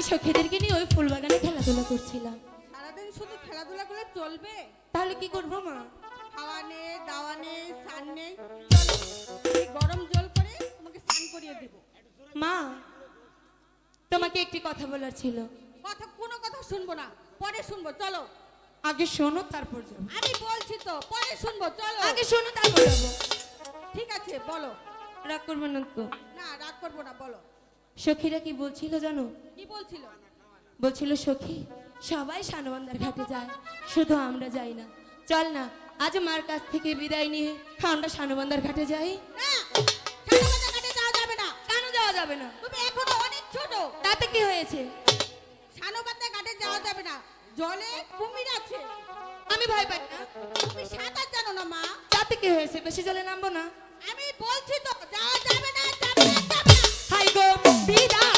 আমি সখীদেরকে নিয়ে ওই ফুল বাগানে খেলাধুলা করছিলাম। সারাদিন শুধু খেলাধুলা করে চলবে? তাহলে কি করবো মা? খাওয়া নেই, দাওয়া নেই, স্নান নেই। চলো, এই গরম জল করে তোমাকে স্নান করিয়ে দেব। মা, তোমাকে একটি কথা বলার ছিল। কোনো কথা শুনবো না, পরে শুনবো। চলো। আগে শোনো তারপর যাবো। আমি বলছি তো, পরে শুনবো। চলো। আগে শোনো তারপর যাবো। ঠিক আছে, বলো। রাগ করবে না তো? না, রাগ করবো না, বলো। সখীরা কি বলছিল জানো? কি বলছিল? বলছিল সখী সবাই সানবান্দার ঘাটে যায়, শুধু আমরা যাই না। চল না আজ মার কাছ থেকে বিদায় নিয়ে আমরা সানবান্দার ঘাটে যাই। না, সানবান্দার ঘাটে যাওয়া যাবে না। কেন যাওয়া যাবে না? তুমি এখনো অনেক ছোট। তাতে কি হয়েছে? সানবান্দার ঘাটে যাওয়া যাবে না, জলে কুমির আছে। আমি ভয় পাই না। তুমি সাঁতার জানো না মা। তাতে কি হয়েছে? বেশি জলে নামবো না। আমি বলছি তো, যাওয়া যাবে না, যাবে না, যাবে না। হাই গো বিদায়।